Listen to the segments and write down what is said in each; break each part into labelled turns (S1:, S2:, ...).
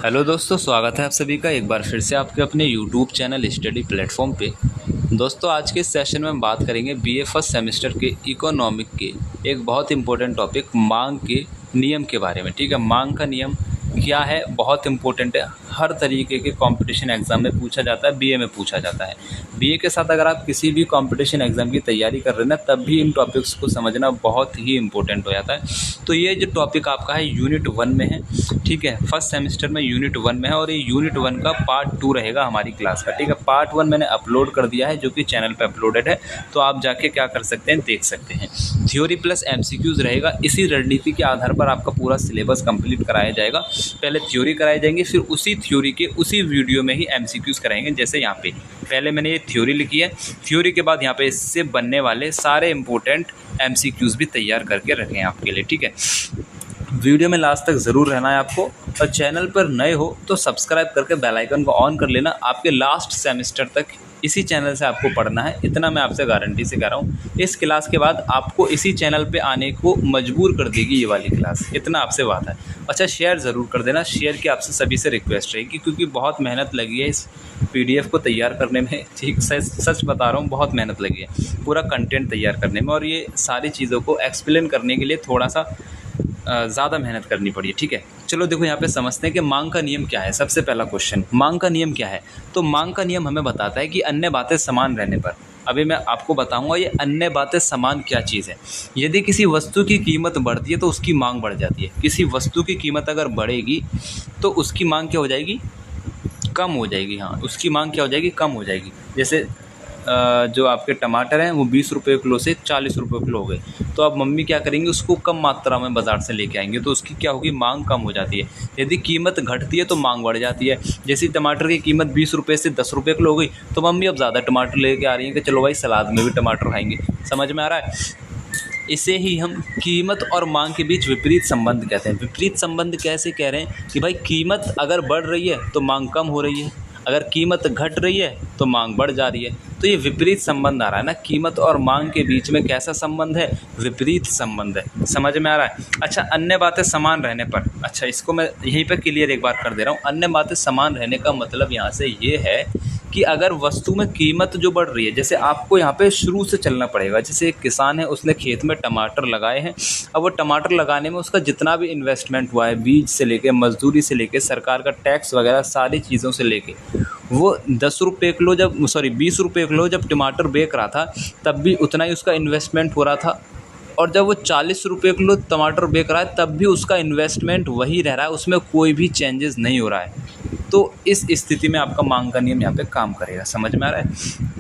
S1: Hello दोस्तों, स्वागत है आप सभी का एक बार फिर से आपके अपने यूट्यूब चैनल स्टडी प्लेटफॉर्म पे। दोस्तों, आज के इस सेशन में हम बात करेंगे बीए फर्स्ट सेमेस्टर के इकोनॉमिक के एक बहुत इंपॉर्टेंट टॉपिक मांग के नियम के बारे में। ठीक है, मांग का नियम क्या है, बहुत इंपॉर्टेंट है। हर तरीके के कंपटीशन एग्ज़ाम में पूछा जाता है, बीए में पूछा जाता है। बीए के साथ अगर आप किसी भी कंपटीशन एग्ज़ाम की तैयारी कर रहे हैं ना, तब भी इन टॉपिक्स को समझना बहुत ही इंपॉर्टेंट हो जाता है। तो ये जो टॉपिक आपका है यूनिट 1 में है। ठीक है, फर्स्ट सेमेस्टर में यूनिट 1 में है और ये यूनिट 1 का पार्ट 2 रहेगा हमारी क्लास का। ठीक है, पार्ट 1 मैंने अपलोड कर दिया है जो कि चैनल पे अपलोडेड है, तो आप जाके क्या कर सकते हैं, देख सकते हैं। थ्योरी प्लस एमसीक्यूज़ रहेगा। इसी रणनीति के आधार पर आपका पूरा सिलेबस कंप्लीट कराया जाएगा। पहले थ्योरी कराई जाएंगी, फिर उसी थ्योरी के उसी वीडियो में ही एमसीक्यूज़ कराएंगे। जैसे यहाँ पे पहले मैंने ये थ्योरी लिखी है, थ्योरी के बाद यहाँ पे इससे बनने वाले सारे इंपॉर्टेंट एमसीक्यूज़ भी तैयार करके रखे हैं आपके लिए। ठीक है, वीडियो में लास्ट तक ज़रूर रहना है आपको, और चैनल पर नए हो तो सब्सक्राइब करके बेल आइकन को ऑन कर लेना। आपके लास्ट सेमेस्टर तक इसी चैनल से आपको पढ़ना है, इतना मैं आपसे गारंटी से कह रहा हूँ। इस क्लास के बाद आपको इसी चैनल पे आने को मजबूर कर देगी ये वाली क्लास, इतना आपसे बात है। अच्छा, शेयर ज़रूर कर देना, शेयर की आपसे सभी से रिक्वेस्ट रहेगी, क्योंकि बहुत मेहनत लगी है इस पीडीएफ को तैयार करने में। ठीक, सच बता रहा हूँ, बहुत मेहनत लगी है पूरा कंटेंट तैयार करने में, और ये सारी चीज़ों को एक्सप्लेन करने के लिए थोड़ा सा ज़्यादा मेहनत करनी पड़ी है। ठीक है, चलो देखो यहाँ पे समझते हैं कि मांग का नियम क्या है। सबसे पहला क्वेश्चन, मांग का नियम क्या है? तो मांग का नियम हमें बताता है कि अन्य बातें समान रहने पर, अभी मैं आपको बताऊंगा ये अन्य बातें समान क्या चीज़ है। यदि किसी वस्तु की कीमत बढ़ती है तो उसकी मांग बढ़ जाती है। किसी वस्तु की कीमत अगर बढ़ेगी तो उसकी मांग क्या हो जाएगी, कम हो जाएगी। हाँ, उसकी मांग क्या हो जाएगी, कम हो जाएगी। जैसे जो आपके टमाटर हैं वो 20 रुपये किलो से 40 रुपये किलो हो गए, तो अब मम्मी क्या करेंगी, उसको कम मात्रा में बाज़ार से लेके आएंगे, तो उसकी क्या होगी, मांग कम हो जाती है। यदि कीमत घटती है तो मांग बढ़ जाती है। जैसे टमाटर की कीमत 20 रुपये से 10 रुपये किलो हो गई, तो मम्मी अब ज़्यादा टमाटर लेके आ रही हैं कि चलो भाई सलाद में भी टमाटर खाएंगे। समझ में आ रहा है? इसे ही हम कीमत और मांग के बीच विपरीत संबंध कहते हैं। विपरीत संबंध कैसे कह रहे हैं कि भाई कीमत अगर बढ़ रही है तो मांग कम हो रही है, अगर कीमत घट रही है तो मांग बढ़ जा रही है। तो ये विपरीत संबंध आ रहा है ना, कीमत और मांग के बीच में कैसा संबंध है, विपरीत संबंध है। समझ में आ रहा है? अच्छा, अन्य बातें समान रहने पर, अच्छा इसको मैं यहीं पे क्लियर एक बार कर दे रहा हूँ। अन्य बातें समान रहने का मतलब यहाँ से ये है कि अगर वस्तु में कीमत जो बढ़ रही है, जैसे आपको यहाँ पे शुरू से चलना पड़ेगा। जैसे एक किसान है, उसने खेत में टमाटर लगाए हैं। अब वो टमाटर लगाने में उसका जितना भी इन्वेस्टमेंट हुआ है, बीज से लेके मजदूरी से लेके सरकार का टैक्स वगैरह सारी चीज़ों से लेके, वो 10 रुपये किलो जब 20 रुपये किलो जब टमाटर बेच रहा था, तब भी उतना ही उसका इन्वेस्टमेंट हो रहा था। और जब वो 40 रुपये किलो टमाटर बेच रहा है, तब भी उसका इन्वेस्टमेंट वही रह रहा है, उसमें कोई भी चेंजेस नहीं हो रहा है। तो इस स्थिति में आपका मांग का नियम यहाँ पे काम करेगा। समझ में आ रहा है?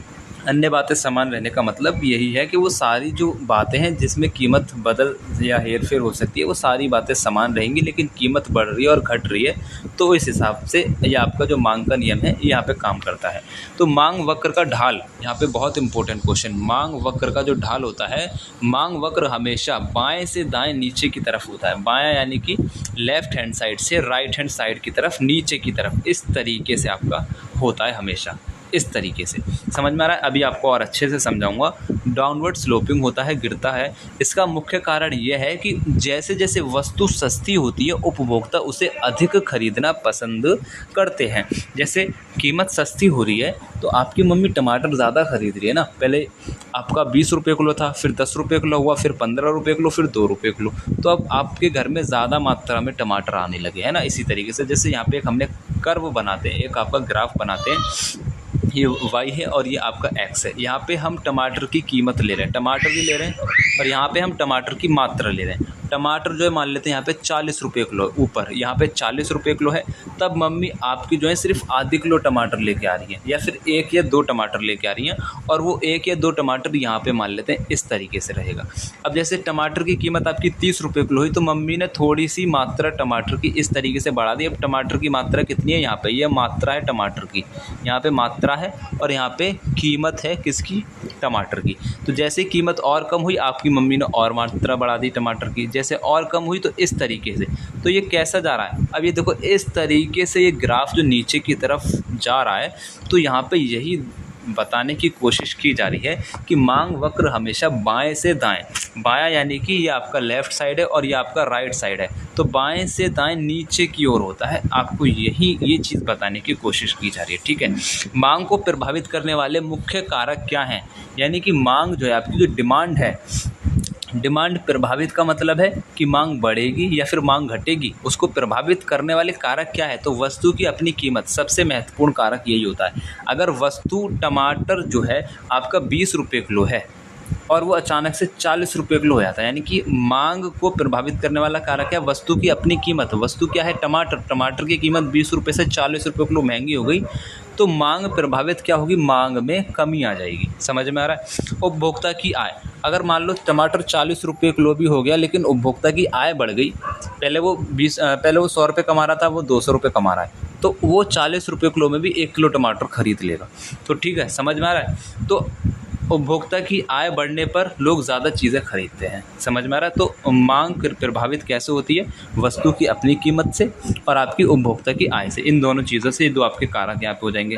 S1: अन्य बातें समान रहने का मतलब यही है कि वो सारी जो बातें हैं जिसमें कीमत बदल या हेर फेर हो सकती है, वो सारी बातें समान रहेंगी, लेकिन कीमत बढ़ रही है और घट रही है, तो इस हिसाब से ये आपका जो मांग का नियम है ये यहाँ पे काम करता है। तो मांग वक्र का ढाल, यहाँ पे बहुत इंपॉर्टेंट क्वेश्चन, मांग वक्र का जो ढाल होता है, मांग वक्र हमेशा बाएँ से दाएँ नीचे की तरफ होता है। बायाँ यानी कि लेफ्ट हैंड साइड से राइट हैंड साइड की तरफ, नीचे की तरफ, इस तरीके से आपका होता है हमेशा, इस तरीके से। समझ में आ रहा है? अभी आपको और अच्छे से समझाऊंगा। डाउनवर्ड स्लोपिंग होता है, गिरता है। इसका मुख्य कारण यह है कि जैसे जैसे वस्तु सस्ती होती है, उपभोक्ता उसे अधिक खरीदना पसंद करते हैं। जैसे कीमत सस्ती हो रही है तो आपकी मम्मी टमाटर ज़्यादा खरीद रही है ना। पहले आपका 20 रुपये किलो था, फिर 10 रुपये किलो हुआ, फिर 15 रुपये किलो, फिर 2 रुपये किलो, तो अब आपके घर में ज़्यादा मात्रा में टमाटर आने लगे हैं ना। इसी तरीके से जैसे यहाँ पे एक हमने कर्व बनाते हैं, एक आपका ग्राफ बनाते हैं, ये y है और ये आपका x है। यहाँ पे हम टमाटर की कीमत ले रहे हैं, टमाटर भी ले रहे हैं, और यहाँ पे हम टमाटर की मात्रा ले रहे हैं। टमाटर जो है मान लेते हैं यहाँ पे 40 रुपये किलो, ऊपर यहाँ पे 40 रुपये किलो है, तब मम्मी आपकी जो है सिर्फ आधी किलो टमाटर लेके आ रही है, या फिर 1 या 2 टमाटर लेके आ रही हैं, और वो 1 या 2 टमाटर यहाँ पे मान लेते हैं, इस तरीके से रहेगा। अब जैसे टमाटर की कीमत आपकी 30 रुपये किलो हुई, तो मम्मी ने थोड़ी सी मात्रा टमाटर की इस तरीके से बढ़ा दी। अब टमाटर की मात्रा कितनी है, यहाँ पे ये मात्रा है टमाटर की, यहाँ पे मात्रा है, और यहाँ पे कीमत है किसकी, टमाटर की। तो जैसे कीमत और कम हुई, आपकी मम्मी ने और मात्रा बढ़ा दी टमाटर की, जैसे और कम हुई, तो इस तरीके से। तो ये कैसा जा रहा है, अब ये देखो, इस तरीके से ये ग्राफ जो नीचे की तरफ जा रहा है, तो यहाँ पे यही बताने की कोशिश की जा रही है कि मांग वक्र हमेशा बाएं से दाएं, बायां यानी कि ये आपका लेफ़्ट साइड है और ये आपका राइट साइड है, तो बाएं से दाएं नीचे की ओर होता है। आपको ये चीज़ बताने की कोशिश की जा रही है, ठीक है। मांग को प्रभावित करने वाले मुख्य कारक क्या हैं, यानी कि मांग जो है आपकी जो डिमांड है, डिमांड प्रभावित का मतलब है कि मांग बढ़ेगी या फिर मांग घटेगी, उसको प्रभावित करने वाले कारक क्या है, तो वस्तु की अपनी कीमत सबसे महत्वपूर्ण कारक यही होता है। अगर वस्तु टमाटर जो है आपका 20 रुपये किलो है और वो अचानक से 40 रुपये किलो हो जाता है, यानी कि मांग को प्रभावित करने वाला कारक है वस्तु की अपनी कीमत। वस्तु क्या है, टमाटर, टमाटर की कीमत 20 रुपये से 40 रुपये किलो महंगी हो गई, तो मांग प्रभावित क्या होगी, मांग में कमी आ जाएगी। समझ में आ रहा है। उपभोक्ता की आय, अगर मान लो टमाटर 40 रुपये किलो भी हो गया लेकिन उपभोक्ता की आय बढ़ गई, पहले वो 100 रुपये कमा रहा था, वो 200 रुपये कमा रहा है, तो वो 40 रुपये किलो में भी 1 किलो टमाटर खरीद लेगा। तो ठीक है, समझ में आ रहा है। तो उपभोक्ता की आय बढ़ने पर लोग ज़्यादा चीज़ें खरीदते हैं। समझ में आ रहा है। तो मांग प्रभावित कैसे होती है, वस्तु की अपनी कीमत से और आपकी उपभोक्ता की आय से, इन दोनों चीज़ों से। ये दो आपके कारक यहाँ पे हो जाएंगे।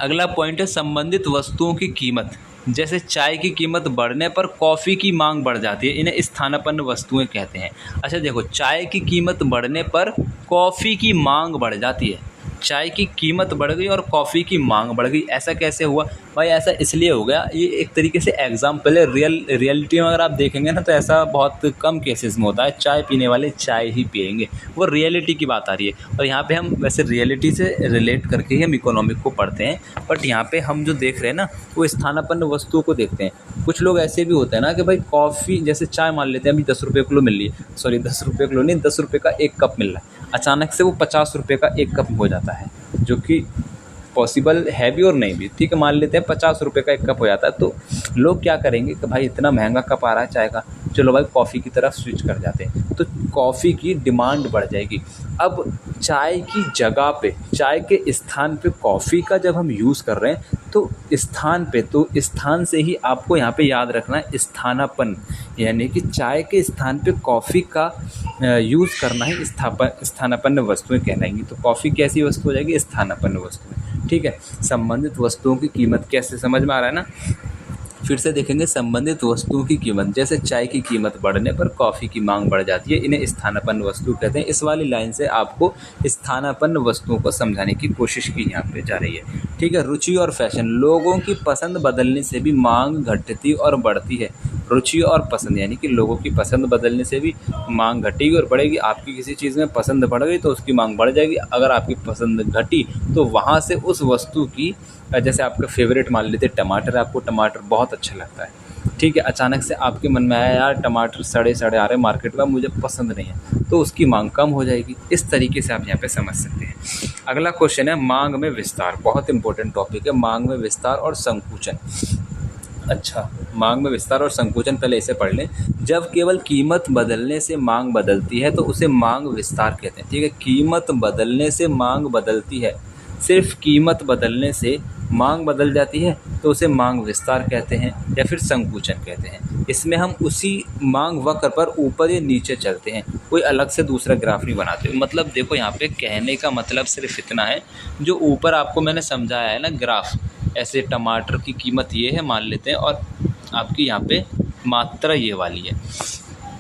S1: अगला पॉइंट है संबंधित वस्तुओं की कीमत। जैसे चाय की कीमत बढ़ने पर कॉफ़ी की मांग बढ़ जाती है, इन्हें स्थानापन्न वस्तुएं कहते हैं। अच्छा देखो, चाय की कीमत बढ़ने पर कॉफ़ी की मांग बढ़ जाती है, चाय की कीमत बढ़ गई और कॉफ़ी की मांग बढ़ गई। ऐसा कैसे हुआ भाई, ऐसा इसलिए हो गया, ये एक तरीके से एग्जाम्पल है। रियलिटी में अगर आप देखेंगे ना तो ऐसा बहुत कम केसेस में होता है, चाय पीने वाले चाय ही पिएंगे, वो रियलिटी की बात आ रही है। और यहाँ पे हम वैसे रियलिटी से रिलेट करके ही हम इकोनॉमिक को पढ़ते हैं, बट यहाँ पे हम जो देख रहे हैं ना वो स्थानापन्न वस्तुओं को देखते हैं। कुछ लोग ऐसे भी होते हैं ना कि भाई कॉफ़ी, जैसे चाय मान लेते हैं अभी 10 रुपये किलो मिल रही है, सॉरी 10 रुपये किलो नहीं, 10 रुपये का एक कप मिल रहा है, अचानक से वो 50 रुपये का एक कप हो जाता है, जो कि पॉसिबल है भी और नहीं भी। ठीक है, मान लेते हैं 50 रुपये का एक कप हो जाता है, तो लोग क्या करेंगे कि भाई इतना महंगा कप आ रहा है चाय का, चलो भाई कॉफ़ी की तरफ स्विच कर जाते हैं, तो कॉफ़ी की डिमांड बढ़ जाएगी। अब चाय की जगह पे, चाय के स्थान पे कॉफ़ी का जब हम यूज़ कर रहे हैं तो स्थान पे, तो स्थान से ही आपको यहाँ पे याद रखना है स्थानापन्न, यानी कि चाय के स्थान पे कॉफ़ी का यूज़ करना ही स्थानापन्न वस्तुएं कहलाएंगी। तो कॉफ़ी कैसी वस्तु हो जाएगी, स्थानापन्न वस्तुएं। ठीक है, संबंधित वस्तुओं की कीमत कैसे, समझ में आ रहा है ना। फिर से देखेंगे संबंधित वस्तुओं की कीमत, जैसे चाय की कीमत बढ़ने पर कॉफ़ी की मांग बढ़ जाती है, इन्हें स्थानापन्न वस्तु कहते हैं। इस वाली लाइन से आपको स्थानापन्न वस्तुओं को समझाने की कोशिश की यहाँ पे जा रही है। ठीक है, रुचि और फैशन, लोगों की पसंद बदलने से भी मांग घटती और बढ़ती है। रुचि और पसंद, यानी कि लोगों की पसंद बदलने से भी मांग घटेगी और बढ़ेगी। आपकी किसी चीज़ में पसंद बढ़ गई तो उसकी मांग बढ़ जाएगी, अगर आपकी पसंद घटी तो वहाँ से उस वस्तु की, जैसे आपका फेवरेट मान लेते टमाटर, आपको टमाटर बहुत अच्छा लगता है, ठीक है, अचानक से आपके मन में आया यार टमाटर सड़े सड़े आ रहे हैं मार्केट में, मुझे पसंद नहीं है, तो उसकी मांग कम हो जाएगी। इस तरीके से आप यहाँ पे समझ सकते हैं। अगला क्वेश्चन है मांग में विस्तार, बहुत इंपॉर्टेंट टॉपिक है, मांग में विस्तार और संकुचन। अच्छा, मांग में विस्तार और संकुचन पहले इसे पढ़ लें। जब केवल कीमत बदलने से मांग बदलती है तो उसे मांग विस्तार कहते हैं। ठीक है, कीमत बदलने से मांग बदलती है, सिर्फ कीमत बदलने से मांग बदल जाती है तो उसे मांग विस्तार कहते हैं या फिर संकुचन कहते हैं। इसमें हम उसी मांग वक्र पर ऊपर या नीचे चलते हैं, कोई अलग से दूसरा ग्राफ नहीं बनाते। मतलब देखो यहाँ पे कहने का मतलब सिर्फ इतना है, जो ऊपर आपको मैंने समझाया है ना ग्राफ, ऐसे टमाटर की कीमत ये है मान लेते हैं और आपकी यहाँ पे मात्रा ये वाली है,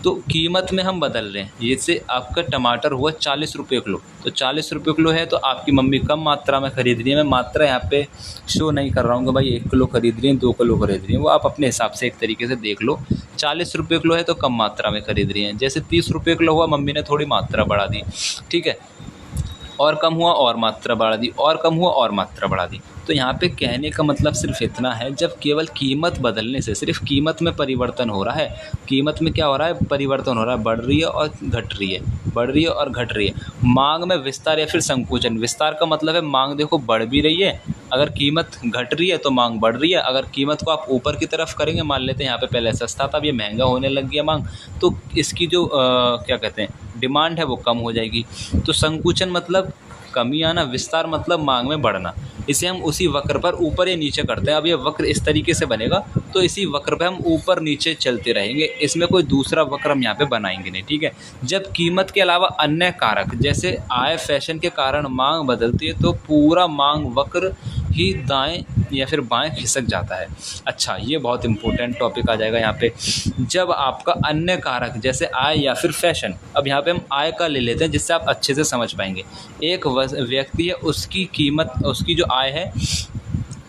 S1: तो कीमत में हम बदल रहे हैं। ये से आपका टमाटर हुआ 40 रुपये किलो, तो 40 रुपये किलो है तो आपकी मम्मी कम मात्रा में ख़रीद रही है। मैं मात्रा यहाँ पे शो नहीं कर रहा हूँ कि भाई 1 किलो ख़रीद रही है, 2 किलो ख़रीद रही है, वो आप अपने हिसाब से एक तरीके से देख लो। 40 रुपये किलो है तो कम मात्रा में ख़रीद रही हैं। जैसे 30 रुपये किलो हुआ, मम्मी ने थोड़ी मात्रा बढ़ा दी, ठीक है, और कम हुआ और मात्रा बढ़ा दी, और कम हुआ और मात्रा बढ़ा दी। तो यहाँ पे कहने का मतलब सिर्फ इतना है, जब केवल कीमत बदलने से, सिर्फ कीमत में परिवर्तन हो रहा है, कीमत में क्या हो रहा है, परिवर्तन हो रहा है, बढ़ रही है और घट रही है, बढ़ रही है और घट रही है। मांग में विस्तार या फिर संकुचन, विस्तार का मतलब है मांग देखो बढ़ भी रही है, अगर कीमत घट रही है तो मांग बढ़ रही है। अगर कीमत को आप ऊपर की तरफ करेंगे, मान लेते हैं यहाँ पे पहले सस्ता था, अब ये महंगा होने लग गया मांग, तो इसकी जो क्या कहते हैं डिमांड है वो कम हो जाएगी। तो संकुचन मतलब कमी आना, विस्तार मतलब मांग में बढ़ना। इसे हम उसी वक्र पर ऊपर या नीचे करते हैं। अब ये वक्र इस तरीके से बनेगा तो इसी वक्र पे हम ऊपर नीचे चलते रहेंगे, इसमें कोई दूसरा वक्र हम यहाँ पे बनाएंगे नहीं, ठीक है। जब कीमत के अलावा अन्य कारक जैसे आय फैशन के कारण मांग बदलती है तो पूरा मांग वक्र ही दाएं या फिर बाएं खिसक जाता है। अच्छा, ये बहुत इंपॉर्टेंट टॉपिक आ जाएगा यहाँ पे। जब आपका अन्य कारक जैसे आय या फिर फैशन, अब यहाँ पे हम आय का ले लेते हैं जिससे आप अच्छे से समझ पाएंगे। एक व्यक्ति है, उसकी कीमत, उसकी जो आय है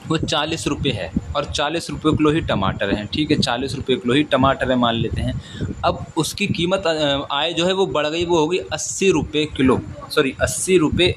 S1: वो 40 रुपये है और 40 रुपये किलो ही टमाटर हैं, ठीक है, 40 रुपये किलो ही टमाटर है मान लेते हैं। अब उसकी कीमत आय जो है वो बढ़ गई, वो होगी 80 रुपये किलो, सॉरी 80 रुपये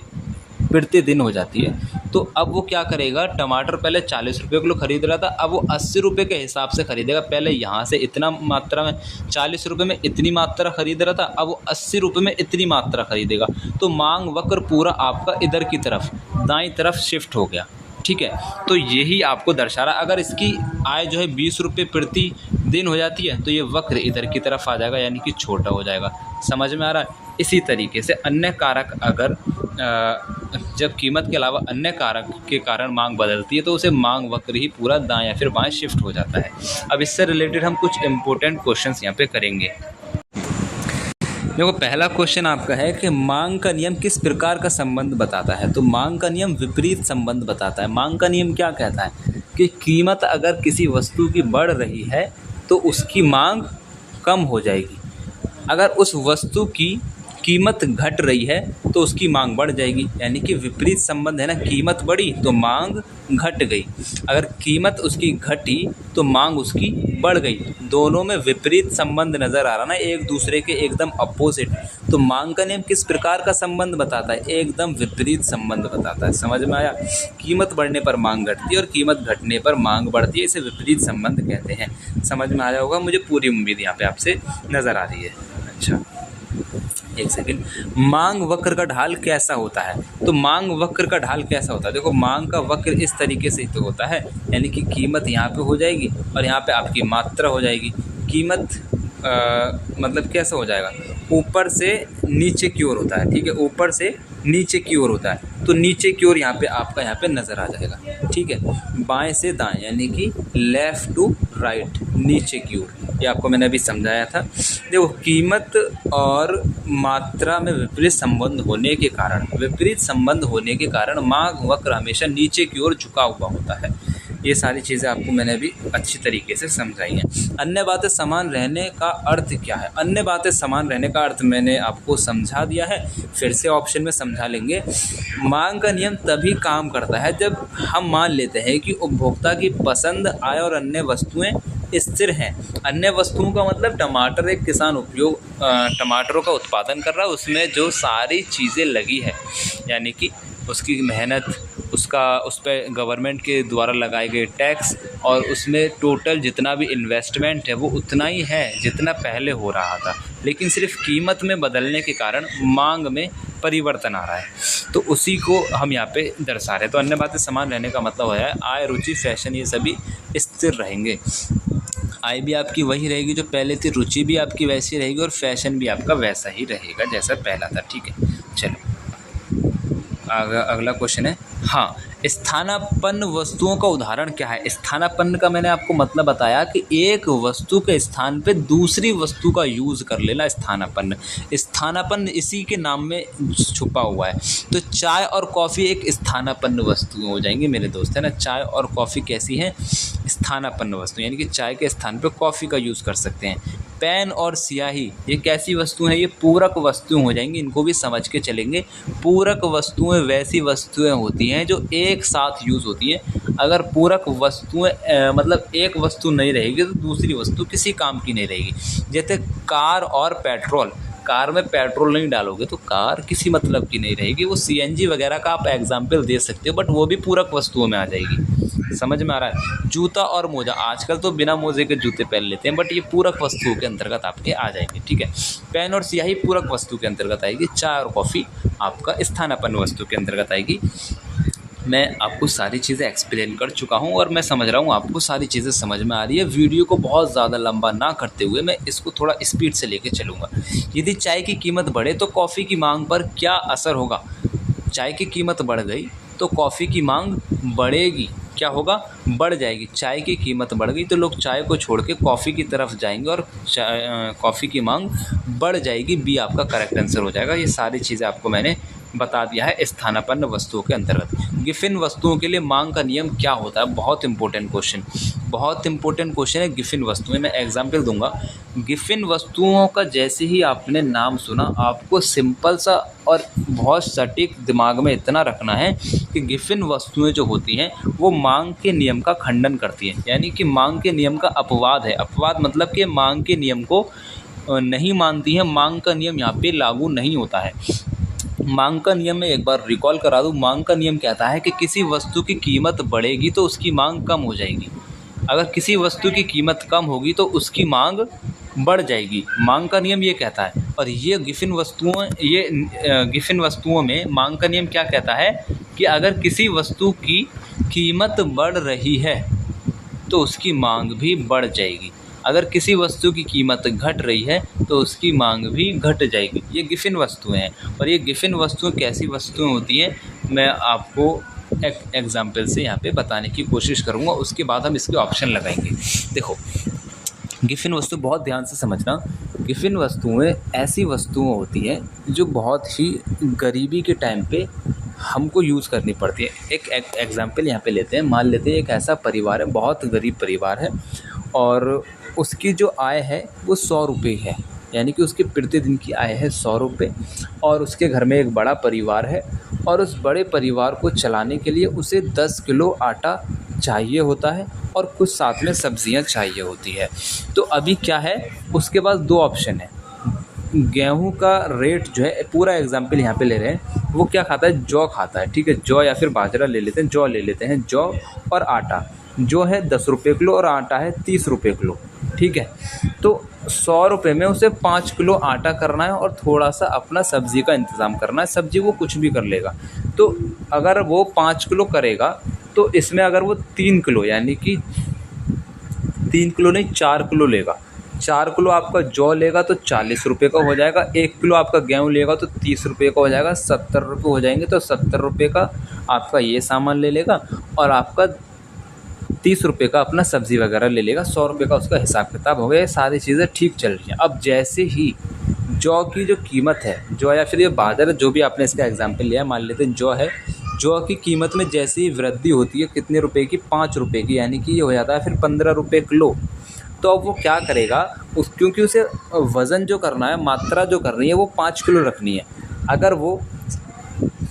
S1: प्रति दिन हो जाती है। तो अब वो क्या करेगा, टमाटर पहले 40 रुपये किलो खरीद रहा था, अब वो 80 रुपये के हिसाब से खरीदेगा। पहले यहाँ से इतना मात्रा में 40 रुपये में इतनी मात्रा खरीद रहा था, अब वो 80 रुपये में इतनी मात्रा खरीदेगा। तो मांग वक्र पूरा आपका इधर की तरफ, दाईं तरफ शिफ्ट हो गया, ठीक है। तो यही आपको दर्शा रहा, अगर इसकी आय जो है 20 रुपये प्रति दिन हो जाती है तो ये वक्र इधर की तरफ आ जाएगा, यानी कि छोटा हो जाएगा। समझ में आ रहा है? इसी तरीके से अन्य कारक अगर जब कीमत के अलावा अन्य कारक के कारण मांग बदलती है तो उसे मांग वक्र ही पूरा दाएं या फिर बाएं शिफ्ट हो जाता है। अब इससे रिलेटेड हम कुछ इंपॉर्टेंट क्वेश्चंस यहाँ पे करेंगे। देखो, पहला क्वेश्चन आपका है कि मांग का नियम किस प्रकार का संबंध बताता है। तो मांग का नियम विपरीत संबंध बताता है। मांग का नियम क्या कहता है कि कीमत अगर किसी वस्तु की बढ़ रही है तो उसकी मांग कम हो जाएगी, अगर उस वस्तु की कीमत घट रही है तो उसकी मांग बढ़ जाएगी। यानी कि विपरीत संबंध है ना, कीमत बढ़ी तो मांग घट गई, अगर कीमत उसकी घटी तो मांग उसकी बढ़ गई। दोनों में विपरीत संबंध नज़र आ रहा ना, एक दूसरे के एकदम अपोजिट। तो मांग का नियम किस प्रकार का संबंध बताता है, एकदम विपरीत संबंध बताता है। समझ में आया? कीमत बढ़ने पर मांग घटती है और कीमत घटने पर मांग बढ़ती है, इसे विपरीत संबंध कहते हैं। समझ में आया होगा, मुझे पूरी उम्मीद यहाँ पे आपसे नज़र आ रही है। अच्छा, एक सेकंड। मांग वक्र का ढाल कैसा होता है? तो मांग वक्र का ढाल कैसा होता है? देखो, मांग का वक्र इस तरीके से तो होता है, यानी कि कीमत यहाँ पे हो जाएगी और यहाँ पे आपकी मात्रा हो जाएगी। कीमत मतलब कैसा हो जाएगा, ऊपर से नीचे की ओर होता है, ठीक है, ऊपर से नीचे की ओर होता है। तो नीचे की ओर यहाँ पे आपका यहाँ पे नज़र आ जाएगा, ठीक है। बाएं से दाएं, यानी कि लेफ़्ट टू राइट, नीचे की ओर, ये आपको मैंने अभी समझाया था। देखो, कीमत और मात्रा में विपरीत संबंध होने के कारण मांग वक्र हमेशा नीचे की ओर झुका हुआ होता है। ये सारी चीज़ें आपको मैंने अभी अच्छी तरीके से समझाई हैं। अन्य बातें समान रहने का अर्थ क्या है? अन्य बातें समान रहने का अर्थ मैंने आपको समझा दिया है, फिर से ऑप्शन में समझा लेंगे। मांग का नियम तभी काम करता है जब हम मान लेते हैं कि उपभोक्ता की पसंद, आय और अन्य वस्तुएं स्थिर हैं। अन्य वस्तुओं का मतलब टमाटर, एक किसान टमाटरों का उत्पादन कर रहा है, उसमें जो सारी चीज़ें लगी है, यानी कि उसकी मेहनत, उस पर गवर्नमेंट के द्वारा लगाए गए टैक्स और उसमें टोटल जितना भी इन्वेस्टमेंट है वो उतना ही है जितना पहले हो रहा था, लेकिन सिर्फ कीमत में बदलने के कारण मांग में परिवर्तन आ रहा है। तो उसी को हम यहाँ पे दर्शा रहे हैं। तो अन्य बातें समान रहने का मतलब है आय, रुचि, फैशन, ये सभी स्थिर रहेंगे। आय भी आपकी वही रहेगी जो पहले थी, रुचि भी आपकी वैसी रहेगी और फैशन भी आपका वैसा ही रहेगा जैसा पहला था, ठीक है। चलो, अगला क्वेश्चन है, हाँ, स्थानापन्न वस्तुओं का उदाहरण क्या है? स्थानापन्न का मैंने आपको मतलब बताया कि एक वस्तु के स्थान पे दूसरी वस्तु का यूज़ कर लेना स्थानापन्न इसी के नाम में छुपा हुआ है। तो चाय और कॉफ़ी एक स्थानापन्न वस्तु हो जाएंगी मेरे दोस्त, है ना। चाय और कॉफ़ी कैसी हैं? स्थानापन्न वस्तु, यानी कि चाय के स्थान पे कॉफ़ी का यूज़ कर सकते हैं। पेन और स्याही ये कैसी वस्तु हैं? ये पूरक वस्तुएं हो जाएंगी, इनको भी समझ के चलेंगे। पूरक वस्तुएं वैसी वस्तुएं होती हैं जो एक साथ यूज़ होती हैं। अगर पूरक वस्तुएं मतलब एक वस्तु नहीं रहेगी तो दूसरी वस्तु किसी काम की नहीं रहेगी। जैसे कार और पेट्रोल, कार में पेट्रोल नहीं डालोगे तो कार किसी मतलब की नहीं रहेगी, वो सीएनजी वगैरह का आप एग्जाम्पल दे सकते हो, बट वो भी पूरक वस्तुओं में आ जाएगी। समझ में आ रहा है? जूता और मोजा, आजकल तो बिना मोजे के जूते पहन लेते हैं, बट ये पूरक वस्तुओं के अंतर्गत आपके आ जाएंगे, ठीक है। पेन और स्याही पूरक वस्तु के अंतर्गत आएगी। चाय और कॉफ़ी आपका स्थानापन्न वस्तु के अंतर्गत आएगी। मैं आपको सारी चीज़ें एक्सप्लेन कर चुका हूं और मैं समझ रहा हूं आपको सारी चीज़ें समझ में आ रही है। वीडियो को बहुत ज़्यादा लंबा ना करते हुए मैं इसको थोड़ा स्पीड से लेके चलूँगा। यदि चाय की कीमत बढ़े तो कॉफ़ी की मांग पर क्या असर होगा? चाय की कीमत बढ़ गई तो कॉफ़ी की मांग बढ़ेगी, क्या होगा? बढ़ जाएगी। चाय की कीमत बढ़ गई तो लोग चाय को छोड़ के कॉफ़ी की तरफ जाएंगे और कॉफ़ी की मांग बढ़ जाएगी। बी आपका करेक्ट आंसर हो जाएगा। ये सारी चीज़ें आपको मैंने बता दिया है स्थानापन्न वस्तुओं के अंतर्गत। गिफिन वस्तुओं के लिए मांग का नियम क्या होता है? बहुत इंपॉर्टेंट क्वेश्चन, बहुत इंपॉर्टेंट क्वेश्चन है। गिफिन वस्तुएं, मैं एग्जाम्पल दूंगा। गिफिन वस्तुओं का जैसे ही आपने नाम सुना, आपको सिंपल सा और बहुत सटीक दिमाग में इतना रखना है कि गिफिन वस्तुएं जो होती हैं वो मांग के नियम का खंडन करती हैं, यानी कि मांग के नियम का अपवाद है। अपवाद मतलब कि मांग के नियम को नहीं मानती हैं, मांग का नियम यहाँ पे लागू नहीं होता है। मांग का नियम में एक बार रिकॉल करा दूं। मांग का नियम कहता है कि किसी वस्तु की कीमत बढ़ेगी तो उसकी मांग कम हो जाएगी, अगर किसी वस्तु की कीमत कम होगी तो उसकी मांग बढ़ जाएगी। मांग का नियम ये कहता है। और ये गिफिन वस्तुओं में मांग का नियम क्या कहता है कि अगर किसी वस्तु की कीमत बढ़ रही है तो उसकी मांग भी बढ़ जाएगी, अगर किसी वस्तु की कीमत घट रही है तो उसकी मांग भी घट जाएगी। ये गिफिन वस्तुएं हैं। और ये गिफिन वस्तुएं कैसी वस्तुएं होती हैं, मैं आपको एक एग्जाम्पल से यहाँ पे बताने की कोशिश करूँगा, उसके बाद हम इसके ऑप्शन लगाएंगे। देखो, गिफिन वस्तु बहुत ध्यान से समझना। गिफिन वस्तुएं ऐसी वस्तुएं होती हैं जो बहुत ही गरीबी के टाइम पे हमको यूज़ करनी पड़ती है। एक एग्जाम्पल यहाँ पे लेते हैं। मान लेते हैं एक ऐसा परिवार है, बहुत गरीब परिवार है, और उसकी जो आय है वो 100 रुपये है, यानी कि उसकी प्रतिदिन की आय है 100 रुपये। और उसके घर में एक बड़ा परिवार है, और उस बड़े परिवार को चलाने के लिए उसे 10 किलो आटा चाहिए होता है और कुछ साथ में सब्जियां चाहिए होती है। तो अभी क्या है, उसके पास दो ऑप्शन है। गेहूं का रेट जो है, पूरा एग्जाम्पल यहाँ पे ले रहे हैं, वो क्या खाता है, जौ खाता है। ठीक है, जौ या फिर बाजरा ले लेते हैं, जौ ले लेते हैं। जौ और आटा, जो है 10 रुपये किलो और आटा है 30 रुपये किलो। ठीक है, तो 100 रुपये में उसे 5 किलो आटा करना है और थोड़ा सा अपना सब्ज़ी का इंतज़ाम करना है। सब्ज़ी वो कुछ भी कर लेगा। तो अगर वो 5 किलो करेगा तो इसमें अगर वो 3 किलो, यानी कि 3 किलो नहीं 4 किलो लेगा, 4 किलो आपका जौ लेगा तो 40 रुपये का हो जाएगा। 1 किलो आपका गेहूँ लेगा तो 30 रुपये का हो जाएगा, 70 रुपये हो जाएंगे। तो 70 रुपये का आपका ये सामान ले लेगा और आपका 30 रुपये का अपना सब्ज़ी वगैरह ले लेगा। 100 रुपये का उसका हिसाब किताब हो गया। ये सारी चीज़ें ठीक चल रही हैं। अब जैसे ही जौ की जो कीमत है, जौ या फिर ये बाजरा, जो भी आपने इसका एग्जाम्पल लिया, मान लेते हैं जौ है, जौ की कीमत में जैसे ही वृद्धि होती है कितने रुपए की, 5 रुपये की, यानी कि ये हो जाता है फिर 15 रुपये किलो। तो अब वो क्या करेगा, क्योंकि उसे वज़न जो करना है, मात्रा जो करनी है वो 5 किलो रखनी है। अगर वो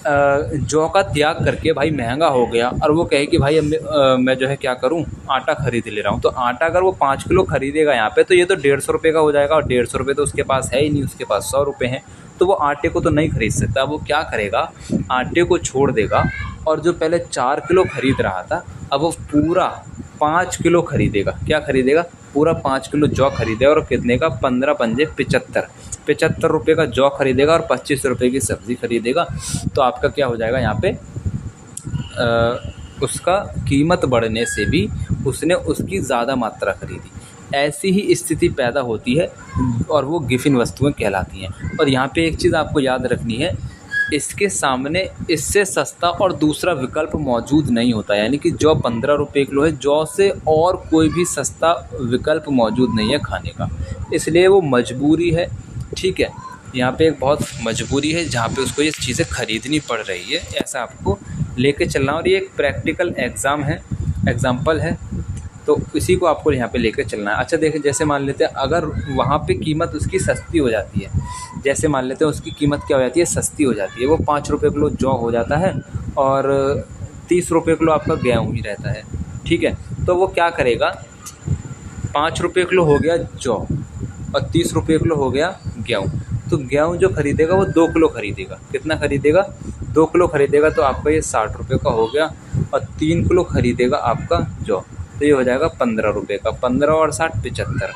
S1: जौ का त्याग करके भाई महंगा हो गया और वो कहे कि भाई अब मैं जो है क्या करूं, आटा खरीद ले रहा हूं, तो आटा अगर वो 5 किलो खरीदेगा यहाँ पे, तो ये तो 150 रुपये का हो जाएगा। और 150 रुपये तो उसके पास है ही नहीं, उसके पास 100 रुपये हैं। तो वो आटे को तो नहीं खरीद सकता। वो क्या करेगा, आटे को छोड़ देगा और जो पहले 4 किलो खरीद रहा था, अब वो पूरा 5 किलो खरीदेगा। क्या खरीदेगा, पूरा 5 किलो जौ खरीदेगा। और कितने का, 15 पंजे 75 रुपये का जौ खरीदेगा और 25 रुपये की सब्ज़ी खरीदेगा। तो आपका क्या हो जाएगा यहाँ पे, उसका कीमत बढ़ने से भी उसने उसकी ज़्यादा मात्रा खरीदी। ऐसी ही स्थिति पैदा होती है और वो गिफिन वस्तुएं कहलाती हैं। और यहाँ पे एक चीज़ आपको याद रखनी है, इसके सामने इससे सस्ता और दूसरा विकल्प मौजूद नहीं होता। यानी कि जौ 15 रुपये किलो है, जौ से और कोई भी सस्ता विकल्प मौजूद नहीं है खाने का, इसलिए वो मजबूरी है। ठीक है, यहाँ पे एक बहुत मजबूरी है जहाँ पे उसको ये चीज़ें ख़रीदनी पड़ रही है, ऐसा आपको लेके चलना। और ये एक प्रैक्टिकल एग्ज़ाम्पल है, तो इसी को आपको यहाँ पे लेकर चलना है। अच्छा देखिए, जैसे मान लेते हैं अगर वहाँ पे कीमत उसकी सस्ती हो जाती है, जैसे मान लेते हैं उसकी कीमत क्या हो जाती है, सस्ती हो जाती है। वो 5 रुपये किलो जौ हो जाता है और 30 रुपये किलो आपका गेहूँ ही रहता है। ठीक है, तो वो क्या करेगा, 5 रुपये किलो हो गया जौ और 30 रुपये किलो हो गया गेहूँ। तो गेहूँ जो खरीदेगा वो 2 किलो खरीदेगा। कितना खरीदेगा, 2 किलो खरीदेगा, तो आपका ये 60 रुपये का हो गया। और 3 किलो खरीदेगा आपका जौ, तो ये हो जाएगा 15 रुपये का। 15 और 60 75।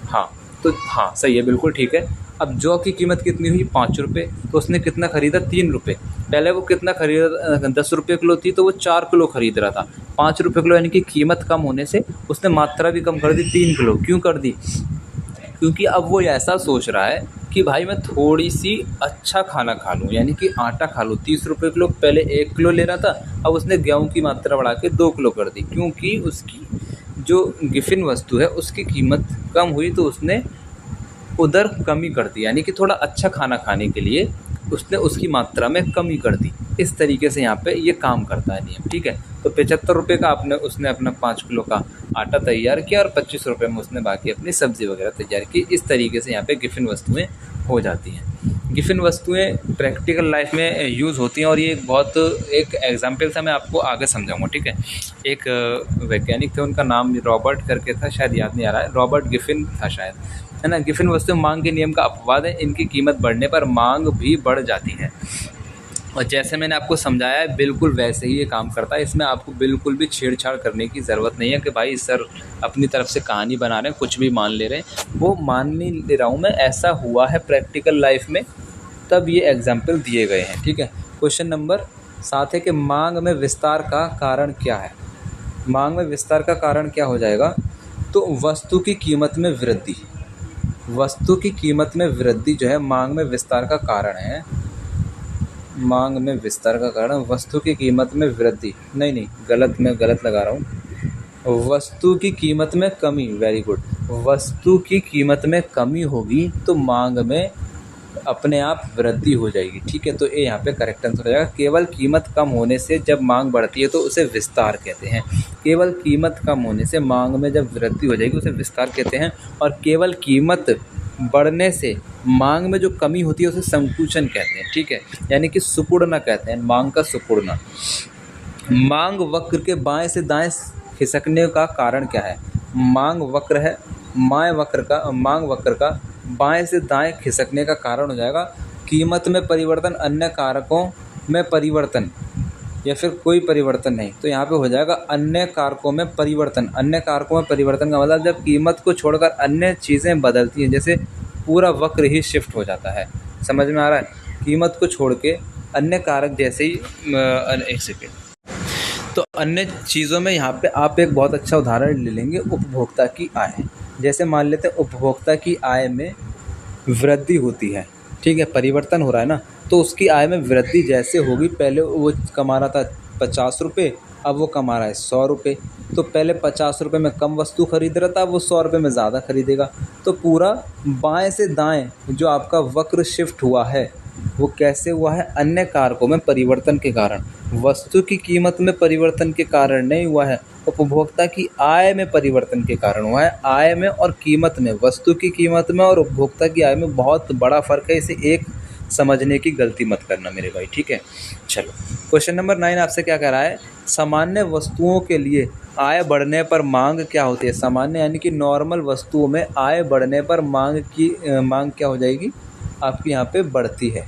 S1: हाँ, तो हाँ सही है, बिल्कुल ठीक है। अब जौ की कीमत कितनी हुई, 5 रुपये, तो उसने कितना खरीदा, 3 रुपये। पहले वो कितना खरीदा, 10 रुपये किलो थी तो वो 4 किलो खरीद रहा था। 5 रुपये किलो, यानी कि कीमत कम होने से उसने मात्रा भी कम कर दी, 3 किलो। क्यों कर दी, क्योंकि अब वो ऐसा सोच रहा है कि भाई मैं थोड़ी सी अच्छा खाना खा लूँ, यानी कि आटा खा लूँ। 30 रुपये किलो पहले 1 किलो ले रहा था, अब उसने गेहूँ की मात्रा बढ़ा के 2 किलो कर दी, क्योंकि उसकी जो गिफिन वस्तु है उसकी कीमत कम हुई, तो उसने उधर कमी कर दी, यानी कि थोड़ा अच्छा खाना खाने के लिए उसने उसकी मात्रा में कमी कर दी। इस तरीके से यहाँ पे ये काम करता है नियम, ठीक है। तो 75 रुपये का उसने अपना 5 किलो का आटा तैयार किया और 25 रुपये में उसने बाकी अपनी सब्ज़ी वगैरह तैयार की। इस तरीके से यहाँ पे गिफिन वस्तुएं हो जाती हैं। गिफिन वस्तुएं प्रैक्टिकल लाइफ में यूज़ होती हैं और ये एक एग्जाम्पल था, मैं आपको आगे समझाऊंगा, ठीक है। एक वैज्ञानिक थे, उनका नाम रॉबर्ट करके था, शायद याद नहीं आ रहा है, रॉबर्ट गिफिन था शायद, है ना। गिफिन वस्तुएं मांग के नियम का अपवाद है। इनकी कीमत बढ़ने पर मांग भी बढ़ जाती है और जैसे मैंने आपको समझाया है बिल्कुल वैसे ही ये काम करता है। इसमें आपको बिल्कुल भी छेड़छाड़ करने की ज़रूरत नहीं है कि भाई सर अपनी तरफ से कहानी बना रहे हैं, कुछ भी मान ले रहे हैं। वो मान नहीं ले रहा हूँ मैं, ऐसा हुआ है प्रैक्टिकल लाइफ में, तब ये एग्जाम्पल दिए गए हैं, ठीक है। क्वेश्चन नंबर 7 है कि मांग में विस्तार का कारण क्या है। मांग में विस्तार का कारण क्या हो जाएगा, तो वस्तु की कीमत में वृद्धि। वस्तु की कीमत में वृद्धि जो है मांग में विस्तार का कारण है। मांग में विस्तार का कारण वस्तु की कीमत में वृद्धि, नहीं मैं गलत लगा रहा हूँ। वस्तु की कीमत में कमी, वेरी गुड। वस्तु की कीमत में कमी होगी तो मांग में अपने आप वृद्धि हो जाएगी, ठीक है। तो ये यहाँ पे करेक्ट आंसर हो जाएगा। केवल कीमत कम होने से जब मांग बढ़ती है तो उसे विस्तार कहते हैं। केवल कीमत कम होने से मांग में जब वृद्धि हो जाएगी उसे विस्तार कहते हैं। और केवल कीमत बढ़ने से मांग में जो कमी होती है उसे संकुचन कहते हैं, ठीक है। यानी कि सुकुड़ना कहते हैं, मांग का सुकुड़ना। मांग वक्र के बाएं से दाएं खिसकने का कारण क्या है। मांग वक्र है, मांग वक्र का बाएं से दाएं खिसकने का कारण हो जाएगा कीमत में परिवर्तन, अन्य कारकों में परिवर्तन, या फिर कोई परिवर्तन नहीं। तो यहाँ पे हो जाएगा अन्य कारकों में परिवर्तन। अन्य कारकों में परिवर्तन का मतलब जब कीमत को छोड़कर अन्य चीज़ें बदलती हैं, जैसे पूरा वक्र ही शिफ्ट हो जाता है। समझ में आ रहा है। कीमत को छोड़ के अन्य कारक, जैसे ही एक सेकेंड, तो अन्य चीज़ों में यहाँ पे आप एक बहुत अच्छा उदाहरण ले लेंगे, उपभोक्ता की आय। जैसे मान लेते हैं उपभोक्ता की आय में वृद्धि होती है, ठीक है, परिवर्तन हो रहा है ना। तो उसकी आय में वृद्धि जैसे होगी, पहले वो कमा रहा था 50 रुपये, अब वो कमा रहा है 100 रुपये। तो पहले 50 रुपये में कम वस्तु खरीद रहा था, वो 100 रुपये में ज़्यादा खरीदेगा। तो पूरा बाएं से दाएं जो आपका वक्र शिफ्ट हुआ है वो कैसे हुआ है, अन्य कारकों में परिवर्तन के कारण। वस्तु की कीमत में परिवर्तन के कारण नहीं हुआ है, उपभोक्ता की आय में परिवर्तन के कारण हुआ है। आय में और कीमत में, वस्तु की कीमत में और उपभोक्ता की आय में बहुत बड़ा फ़र्क है। इसे एक समझने की गलती मत करना मेरे भाई, ठीक है। चलो क्वेश्चन नंबर 9 आपसे क्या कह रहा है, सामान्य वस्तुओं के लिए आय बढ़ने पर मांग क्या होती है। सामान्य यानी कि नॉर्मल वस्तुओं में आय बढ़ने पर मांग क्या हो जाएगी आपकी, यहाँ पे बढ़ती है।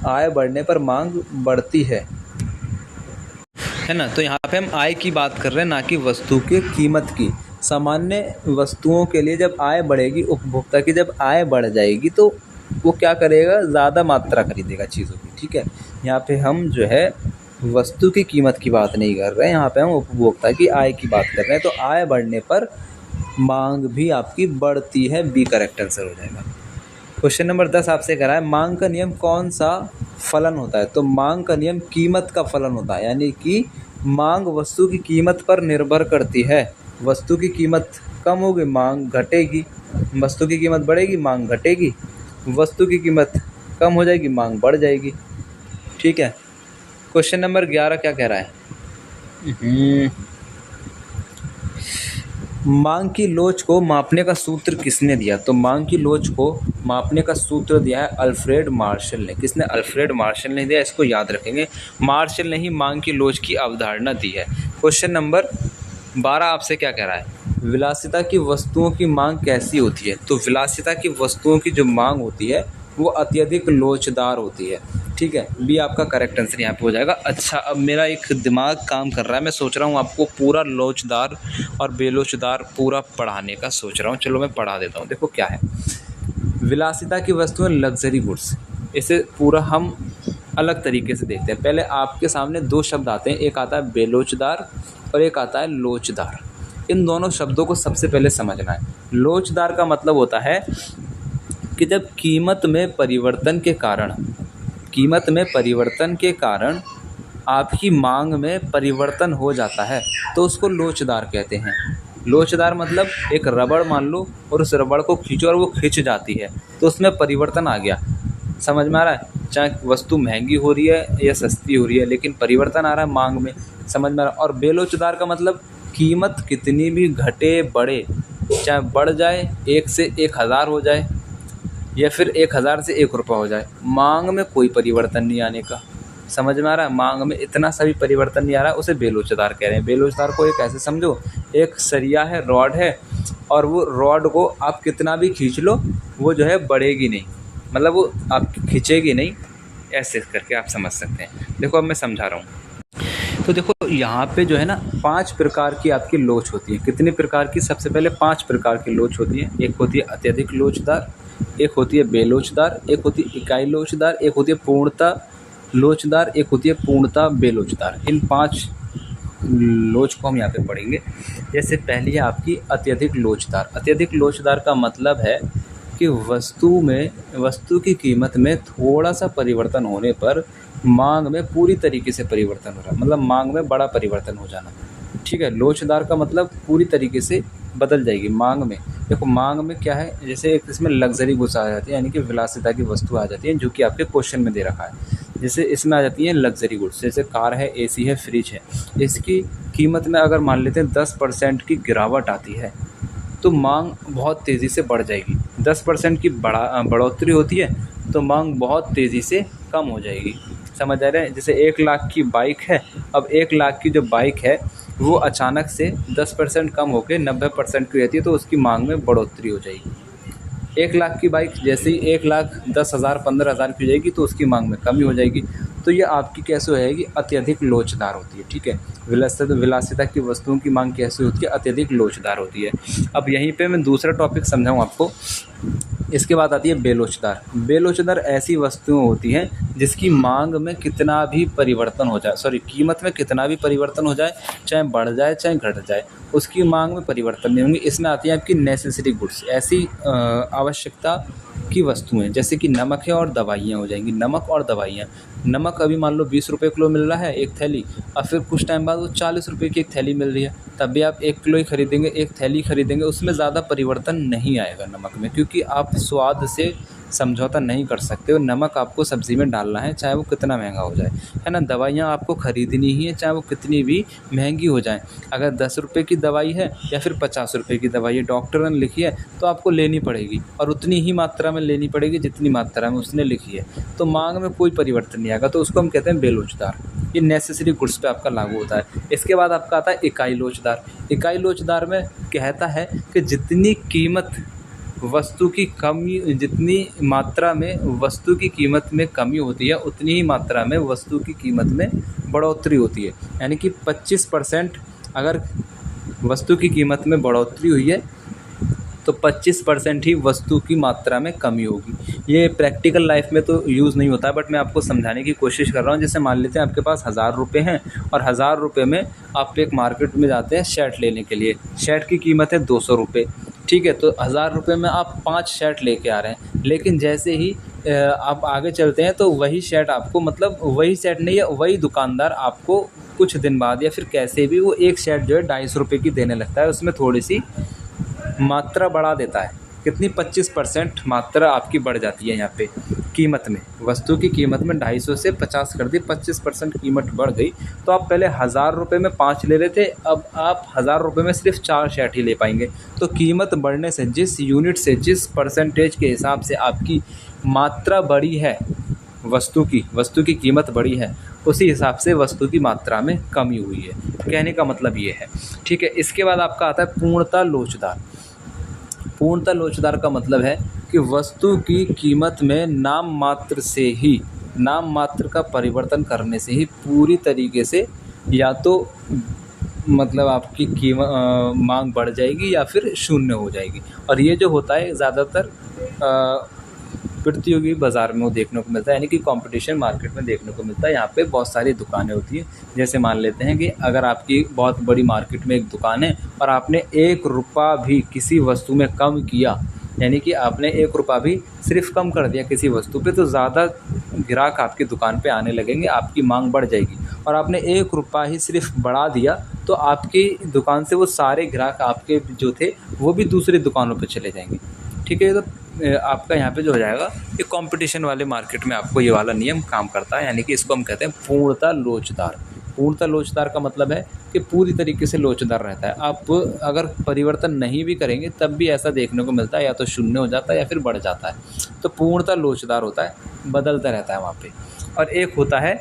S1: आय बढ़ने पर मांग बढ़ती है ना। तो यहाँ पे हम आय की बात कर रहे हैं, ना कि वस्तु की कीमत की। सामान्य वस्तुओं के लिए जब आय बढ़ेगी, उपभोक्ता की जब आय बढ़ जाएगी तो वो क्या करेगा, ज़्यादा मात्रा खरीदेगा चीज़ों की, ठीक है। यहाँ पे हम जो है वस्तु की कीमत की बात नहीं कर रहे हैं, यहाँ पे हम उपभोक्ता की आय की बात कर रहे हैं। तो आय बढ़ने पर मांग भी आपकी बढ़ती है, बी करेक्ट आंसर हो जाएगा। क्वेश्चन नंबर 10 आपसे कह रहा है, मांग का नियम कौन सा फलन होता है। तो मांग का नियम कीमत का फलन होता है, यानी कि मांग वस्तु की कीमत पर निर्भर करती है। वस्तु की कीमत कम होगी, मांग घटेगी। वस्तु की कीमत बढ़ेगी, मांग घटेगी। वस्तु की कीमत कम हो जाएगी, मांग बढ़ जाएगी, ठीक है। क्वेश्चन नंबर 11 क्या कह रहा है, मांग की लोच को मापने का सूत्र किसने दिया। तो मांग की लोच को मापने का सूत्र दिया है अल्फ्रेड मार्शल ने। किसने, अल्फ्रेड मार्शल ने दिया, इसको याद रखेंगे। मार्शल ने ही मांग की लोच की अवधारणा दी है। क्वेश्चन नंबर 12 आपसे क्या कह रहा है, विलासिता की वस्तुओं की मांग कैसी होती है। तो विलासिता की वस्तुओं की जो मांग होती है वो अत्यधिक लोचदार होती है, ठीक है। बी आपका करेक्ट आंसर यहाँ पे हो जाएगा। अच्छा, अब मेरा एक दिमाग काम कर रहा है, मैं सोच रहा हूँ आपको पूरा लोचदार और बेलोचदार पूरा पढ़ाने का सोच रहा हूँ। चलो मैं पढ़ा देता हूँ। देखो क्या है, विलासिता की वस्तुएं लग्जरी गुड्स, इसे पूरा हम अलग तरीके से देखते हैं। पहले आपके सामने दो शब्द आते हैं, एक आता है बेलोचदार और एक आता है लोचदार। इन दोनों शब्दों को सबसे पहले समझना है। लोचदार का मतलब होता है कि जब कीमत में परिवर्तन के कारण आपकी मांग में परिवर्तन हो जाता है तो उसको लोचदार कहते हैं। लोचदार मतलब एक रबड़ मान लो और उस रबड़ को खींचो और वो खिंच जाती है तो उसमें परिवर्तन आ गया। समझ में आ रहा है। चाहे वस्तु महंगी हो रही है या सस्ती हो रही है, लेकिन परिवर्तन आ रहा है मांग में, समझ में आ रहा है। और बेलोचदार का मतलब कीमत कितनी भी घटे बढ़े, चाहे बढ़ जाए 1 से 1000 हो जाए या फिर 1000 से 1 रुपये हो जाए, मांग में कोई परिवर्तन नहीं आने का, समझ में आ रहा है। मांग में इतना सा भी परिवर्तन नहीं आ रहा है, उसे बेलोचदार कह रहे हैं। बेलोचदार को एक ऐसे समझो, एक सरिया है, रॉड है, और वो रॉड को आप कितना भी खींच लो वो जो है बढ़ेगी नहीं, मतलब वो आप खींचेगी नहीं, ऐसे करके आप समझ सकते हैं। देखो अब मैं समझा रहा हूँ। तो देखो यहाँ पे जो है ना 5 प्रकार की आपकी लोच होती है। कितने प्रकार की? सबसे पहले 5 प्रकार की लोच होती है। एक होती है अत्यधिक लोचदार, एक होती है बेलोचदार, एक होती है इकाई लोचदार, एक होती है पूर्णतः लोचदार, एक होती है पूर्णतः बेलोचदार। इन 5 लोच को हम यहाँ पे पढ़ेंगे। जैसे पहली है आपकी अत्यधिक लोचदार। अत्यधिक लोचदार का मतलब है कि वस्तु की कीमत में थोड़ा सा परिवर्तन होने पर मांग में पूरी तरीके से परिवर्तन हो रहा है, मतलब मांग में बड़ा परिवर्तन हो जाना, ठीक है। लोचदार का मतलब पूरी तरीके से बदल जाएगी मांग में। देखो मांग में क्या है, जैसे एक इसमें लग्जरी गुड्स आ जाती है, यानी कि विलासिता की वस्तु आ जाती है, जो कि आपके क्वेश्चन में दे रखा है। जैसे इसमें आ जाती है लग्जरी गुड्स, जैसे कार है, एसी है, फ्रिज है। इसकी कीमत में अगर मान लेते हैं 10% की गिरावट आती है तो मांग बहुत तेज़ी से बढ़ जाएगी। 10% की बढ़ोतरी होती है तो मांग बहुत तेज़ी से कम हो जाएगी, समझ आ रहे हैं। जैसे 1 लाख की बाइक है, अब 1 लाख की जो बाइक है वो अचानक से 10% कम होकर 90% की रहती है, तो उसकी मांग में बढ़ोतरी हो जाएगी। 1 लाख की बाइक जैसे ही 1,10,000 15,000 की हो जाएगी तो उसकी मांग में कमी हो जाएगी। तो ये आपकी कैसे होएगी? अत्यधिक लोचदार होती है, ठीक है। विलासिता की वस्तुओं की मांग कैसे होती है? अत्यधिक लोचदार होती है। अब यहीं पे मैं दूसरा टॉपिक समझाऊँ आपको। इसके बाद आती है बेलोचदार। बेलोचदार ऐसी वस्तुएं होती हैं जिसकी मांग में कितना भी परिवर्तन हो जाए, कीमत में कितना भी परिवर्तन हो जाए, चाहे बढ़ जाए चाहे घट जाए, उसकी मांग में परिवर्तन नहीं होंगे। इसमें आती है आपकी नेसेसरी गुड्स, ऐसी आवश्यकता की वस्तुएं, जैसे कि नमक है और दवाइयाँ हो जाएंगी। नमक और दवाइयाँ, नमक अभी मान लो 20 रुपये किलो मिल रहा है एक थैली, और फिर कुछ टाइम बाद वो 40 रुपये की एक थैली मिल रही है, तब भी आप 1 किलो ही खरीदेंगे, एक थैली खरीदेंगे, उसमें ज़्यादा परिवर्तन नहीं आएगा नमक में, क्योंकि आप स्वाद से समझौता नहीं कर सकते हो। नमक आपको सब्ज़ी में डालना है, चाहे वो कितना महंगा हो जाए, है ना। दवाइयाँ आपको ख़रीदनी ही है, चाहे वो कितनी भी महंगी हो जाए। अगर 10 रुपये की दवाई है या फिर 50 रुपये की दवाई है, डॉक्टर ने लिखी है तो आपको लेनी पड़ेगी, और उतनी ही मात्रा में लेनी पड़ेगी जितनी मात्रा में उसने लिखी है। तो मांग में कोई परिवर्तन नहीं आएगा, तो उसको हम कहते हैं बेलोचदार। ये नेसेसरी गुड्स पे आपका लागू होता है। इसके बाद आपका आता है इकाई लोचदार। इकाई लोचदार में कहता है कि जितनी मात्रा में वस्तु की कीमत में कमी होती है, उतनी ही मात्रा में वस्तु की कीमत में बढ़ोतरी होती है। यानी कि 25% अगर वस्तु की कीमत में बढ़ोतरी हुई है तो 25% ही वस्तु की मात्रा में कमी होगी। ये प्रैक्टिकल लाइफ में तो यूज़ नहीं होता है, बट मैं आपको समझाने की कोशिश कर रहा हूँ। जैसे मान लेते हैं आपके पास 1000 रुपये हैं, और 1000 रुपये में आप एक मार्केट में जाते हैं शर्ट लेने के लिए। शर्ट की कीमत है 200 रुपये, ठीक है। तो 1000 रुपये में आप 5 शर्ट लेके आ रहे हैं, लेकिन जैसे ही आप आगे चलते हैं तो वही शर्ट आपको, मतलब वही शर्ट नहीं है, वही दुकानदार आपको कुछ दिन बाद या फिर कैसे भी वो एक शर्ट जो है 250 रुपये की देने लगता है। उसमें थोड़ी सी मात्रा बढ़ा देता है। कितनी? 25% मात्रा आपकी बढ़ जाती है यहाँ पे कीमत में। वस्तु की कीमत में 250 से 50 कर दी, 25% कीमत बढ़ गई। तो आप पहले 1000 रुपये में 5 ले रहे थे, अब आप 1000 रुपये में सिर्फ 4 शर्ट ही ले पाएंगे। तो कीमत बढ़ने से, जिस यूनिट से, जिस परसेंटेज के हिसाब से आपकी मात्रा बढ़ी है, वस्तु की कीमत बढ़ी है, उसी हिसाब से वस्तु की मात्रा में कमी हुई है। कहने का मतलब ये है, ठीक है। इसके बाद आपका आता है पूर्णतः लोचदार। पूर्णतः लोचदार का मतलब है कि वस्तु की कीमत में नाम मात्र का परिवर्तन करने से ही पूरी तरीके से या तो मतलब आपकी मांग बढ़ जाएगी या फिर शून्य हो जाएगी। और ये जो होता है ज़्यादातर प्रतियोगी बाज़ार में वो देखने को मिलता है, यानी कि कंपटीशन मार्केट में देखने को मिलता है। यहाँ पे बहुत सारी दुकानें होती हैं। जैसे मान लेते हैं कि अगर आपकी बहुत बड़ी मार्केट में एक दुकान है और आपने 1 रुपया भी किसी वस्तु में कम किया, यानी कि आपने 1 रुपया भी सिर्फ कम कर दिया किसी वस्तु पे, तो ज़्यादा ग्राहक आपकी दुकान पे आने लगेंगे, आपकी मांग बढ़ जाएगी। और आपने 1 रुपया ही सिर्फ बढ़ा दिया तो आपकी दुकान से वो सारे ग्राहक आपके जो थे वो भी दूसरी दुकानों पे चले जाएंगे, ठीक है। तो आपका यहाँ पे जो हो जाएगा ये कंपटीशन वाले मार्केट में आपको ये वाला नियम काम करता है, यानी कि इसको हम कहते हैं पूर्णतः लोचदार। पूर्णतः लोचदार का मतलब है कि पूरी तरीके से लोचदार रहता है। आप अगर परिवर्तन नहीं भी करेंगे तब भी ऐसा देखने को मिलता है, या तो शून्य हो जाता है या फिर बढ़ जाता है। तो पूर्णतः लोचदार होता है, बदलता रहता है वहाँ पे। और एक होता है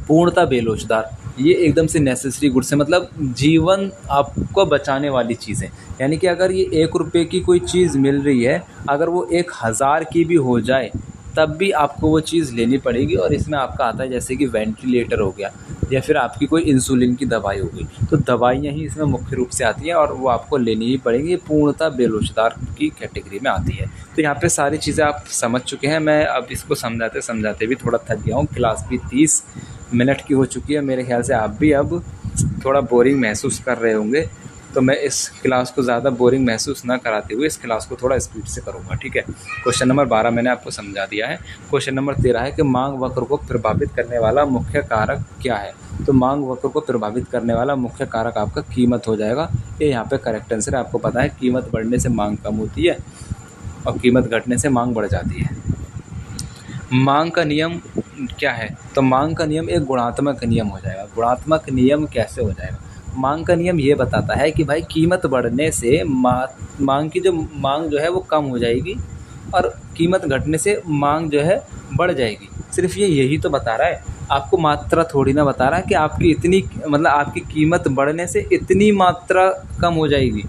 S1: पूर्णतः बेलोचदार। ये एकदम से नेसेसरी गुड्स है, मतलब जीवन आपको बचाने वाली चीज़ है। यानी कि अगर ये 1 रुपये की कोई चीज़ मिल रही है, अगर वो 1000 की भी हो जाए तब भी आपको वो चीज़ लेनी पड़ेगी। और इसमें आपका आता है जैसे कि वेंटिलेटर हो गया, या फिर आपकी कोई इंसुलिन की दवाई हो गई, तो दवाइयाँ ही इसमें मुख्य रूप से आती हैं और वो आपको लेनी ही पड़ेगी। ये पूर्णतः बेलोचदार की कैटेगरी में आती है। तो यहाँ पे सारी चीज़ें आप समझ चुके हैं। मैं अब इसको समझाते समझाते भी थोड़ा थक गया हूँ। क्लास भी 30 मिनट की हो चुकी है। मेरे ख्याल से आप भी अब थोड़ा बोरिंग महसूस कर रहे होंगे, तो मैं इस क्लास को ज़्यादा बोरिंग महसूस ना कराते हुए इस क्लास को थोड़ा स्पीड से करूँगा, ठीक है। क्वेश्चन नंबर 12 मैंने आपको समझा दिया है। क्वेश्चन नंबर 13 है कि मांग वक्र को प्रभावित करने वाला मुख्य कारक क्या है। तो मांग वक्र को प्रभावित करने वाला मुख्य कारक आपका कीमत हो जाएगा। ये यहाँ पे करेक्ट आंसर है। आपको पता है कीमत बढ़ने से मांग कम होती है और कीमत घटने से मांग बढ़ जाती है। मांग का नियम क्या है, तो मांग का नियम एक गुणात्मक नियम हो जाएगा। गुणात्मक नियम कैसे हो जाएगा? मांग का नियम ये बताता है कि भाई कीमत बढ़ने से मांग की जो मांग जो है वो कम हो जाएगी और कीमत घटने से मांग जो है बढ़ जाएगी। सिर्फ ये यही तो बता रहा है, आपको मात्रा थोड़ी ना बता रहा है कि आपकी इतनी, मतलब आपकी कीमत बढ़ने से इतनी मात्रा कम हो जाएगी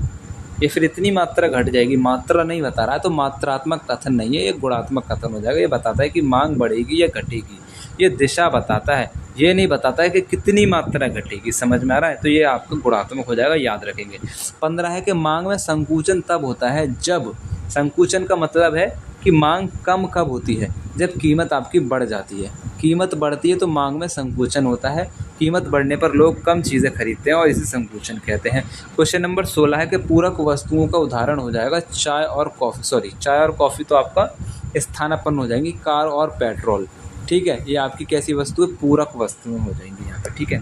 S1: या फिर इतनी मात्रा घट जाएगी। मात्रा नहीं बता रहा है, तो मात्रात्मक कथन नहीं है, ये गुणात्मक कथन हो जाएगा। ये बताता है कि मांग बढ़ेगी या घटेगी, ये दिशा बताता है, ये नहीं बताता है कि कितनी मात्रा घटेगी। समझ में आ रहा है? तो ये आपका गुणात्मक हो जाएगा, याद रखेंगे। 15 है कि मांग में संकुचन तब होता है जब, संकुचन का मतलब है कि मांग कम कब होती है, जब कीमत आपकी बढ़ जाती है। कीमत बढ़ती है तो मांग में संकुचन होता है। कीमत बढ़ने पर लोग कम चीज़ें खरीदते हैं और इसे संकुचन कहते हैं। क्वेश्चन नंबर 16 है कि पूरक वस्तुओं का उदाहरण हो जाएगा चाय और कॉफ़ी तो आपका स्थानापन्न हो जाएंगी, कार और पेट्रोल, ठीक है। ये आपकी कैसी वस्तु है? पूरक वस्तुएं हो जाएंगी यहाँ पर, ठीक है।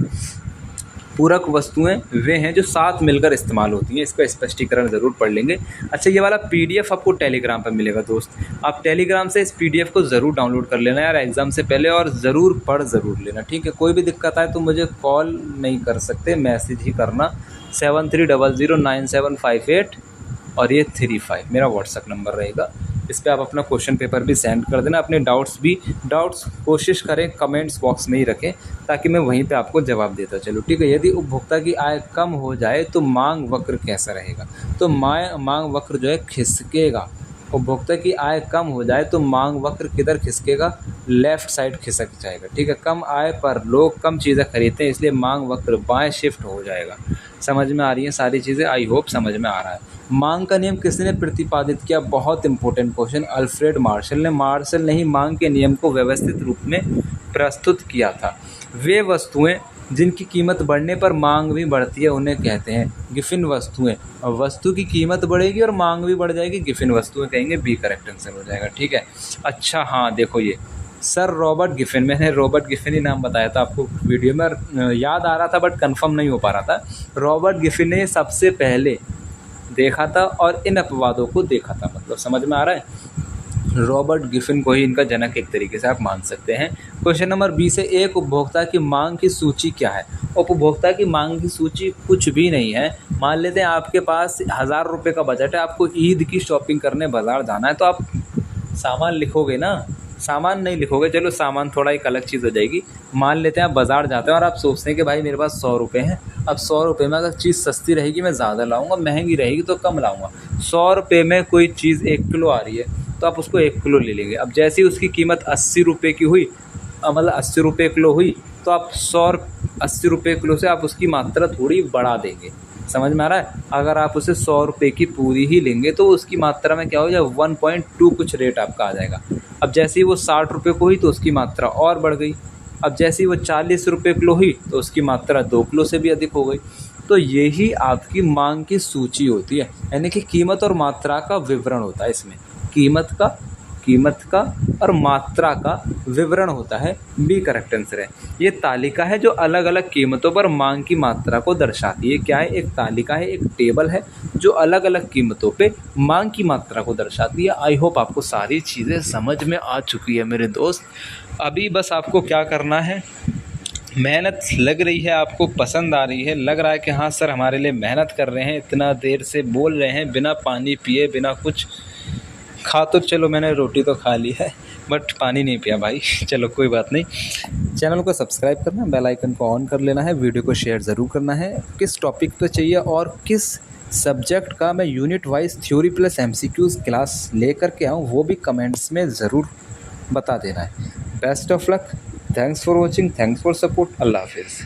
S1: पूरक वस्तुएं वे हैं जो साथ मिलकर इस्तेमाल होती हैं। इसका स्पष्टीकरण ज़रूर पढ़ लेंगे। अच्छा, ये वाला PDF आपको टेलीग्राम पर मिलेगा दोस्त। आप टेलीग्राम से इस PDF को ज़रूर डाउनलोड कर लेना यार एग्ज़ाम से पहले, और ज़रूर पढ़ ज़रूर लेना, ठीक है। कोई भी दिक्कत आए तो मुझे कॉल नहीं कर सकते, मैसेज ही करना 73009758 और ये 35 मेरा व्हाट्सएप नंबर रहेगा। इस पर आप अपना क्वेश्चन पेपर भी सेंड कर देना। अपने डाउट्स कोशिश करें कमेंट्स बॉक्स में ही रखें, ताकि मैं वहीं पे आपको जवाब देता चलूँ, ठीक है। यदि उपभोक्ता की आय कम हो जाए तो मांग वक्र कैसा रहेगा? तो मांग वक्र जो है खिसकेगा। उपभोक्ता की आय कम हो जाए तो मांग वक्र किधर खिसकेगा? लेफ़्ट साइड खिसक जाएगा, ठीक है। कम आय पर लोग कम चीज़ें खरीदते हैं, इसलिए मांग वक्र बाएं शिफ्ट हो जाएगा। समझ में आ रही हैं सारी चीज़ें? आई होप समझ में आ रहा है। मांग का नियम किसने प्रतिपादित किया? बहुत इंपॉर्टेंट क्वेश्चन। अल्फ्रेड मार्शल ने ही मांग के नियम को व्यवस्थित रूप में प्रस्तुत किया था। वे वस्तुएं जिनकी कीमत बढ़ने पर मांग भी बढ़ती है उन्हें कहते हैं गिफिन वस्तुएं। और वस्तु की कीमत बढ़ेगी और मांग भी बढ़ जाएगी, गिफिन वस्तुएं कहेंगे, बी करेक्ट आंसर हो जाएगा, ठीक है। अच्छा हाँ, देखो ये सर रॉबर्ट गिफिन, मैंने रॉबर्ट गिफिन ही नाम बताया था आपको वीडियो में, याद आ रहा था बट कंफर्म नहीं हो पा रहा था। रॉबर्ट गिफिन ने सबसे पहले देखा था और इन अपवादों को देखा था, मतलब समझ में आ रहा है। रॉबर्ट गिफिन को ही इनका जनक एक तरीके से आप मान सकते हैं। क्वेश्चन नंबर 20 है एक उपभोक्ता की मांग की सूची क्या है? उपभोक्ता की मांग की सूची कुछ भी नहीं है। मान लेते हैं आपके पास 1000 रुपये का बजट है, आपको ईद की शॉपिंग करने बाज़ार जाना है, तो आप सामान लिखोगे ना, सामान नहीं लिखोगे, चलो सामान थोड़ा एक अलग चीज़ हो जाएगी। मान लेते हैं आप बाज़ार जाते हैं और आप सोचते हैं कि भाई मेरे पास 100 रुपये हैं, अब 100 रुपये में अगर चीज़ सस्ती रहेगी मैं ज़्यादा लाऊंगा, महंगी रहेगी तो कम लाऊंगा। 100 रुपये में कोई चीज़ 1 किलो आ रही है तो आप उसको 1 किलो ले लेंगे। अब जैसे ही उसकी कीमत 80 रुपये की हुई, मतलब 80 रुपये किलो हुई, तो आप 80 रुपये किलो से आप उसकी मात्रा थोड़ी बढ़ा देंगे। समझ में आ रहा है? अगर आप उसे 100 रुपये की पूरी ही लेंगे तो उसकी मात्रा में क्या हो जाएगा, 1.2 कुछ रेट आपका आ जाएगा। अब जैसे ही वो 60 रुपये को हुई तो उसकी मात्रा और बढ़ गई। अब जैसे ही वो 40 रुपये किलो हुई तो उसकी मात्रा 2 किलो से भी अधिक हो गई। तो यही आपकी मांग की सूची होती है, यानी कि कीमत और मात्रा का विवरण होता है इसमें। कीमत का, कीमत का और मात्रा का विवरण होता है। बी करेक्ट आंसर है। ये तालिका है जो अलग अलग कीमतों पर मांग की मात्रा को दर्शाती है। क्या है? एक तालिका है, एक टेबल है जो अलग अलग कीमतों पे मांग की मात्रा को दर्शाती है। आई होप आपको सारी चीज़ें समझ में आ चुकी है मेरे दोस्त। अभी बस आपको क्या करना है, मेहनत लग रही है, आपको पसंद आ रही है, लग रहा है कि हाँ सर हमारे लिए मेहनत कर रहे हैं, इतना देर से बोल रहे हैं बिना पानी पिए, बिना कुछ खा, तो चलो मैंने रोटी तो खा ली है बट पानी नहीं पिया भाई। चलो कोई बात नहीं। चैनल को सब्सक्राइब करना, बेल आइकन को ऑन कर लेना है, वीडियो को शेयर ज़रूर करना है। किस टॉपिक पे चाहिए और किस सब्जेक्ट का मैं unit wise theory plus MCQs class लेकर के आऊँ, वो भी कमेंट्स में ज़रूर बता देना है। Best of luck, thanks for watching, thanks for support, अल्लाह हाफिज़।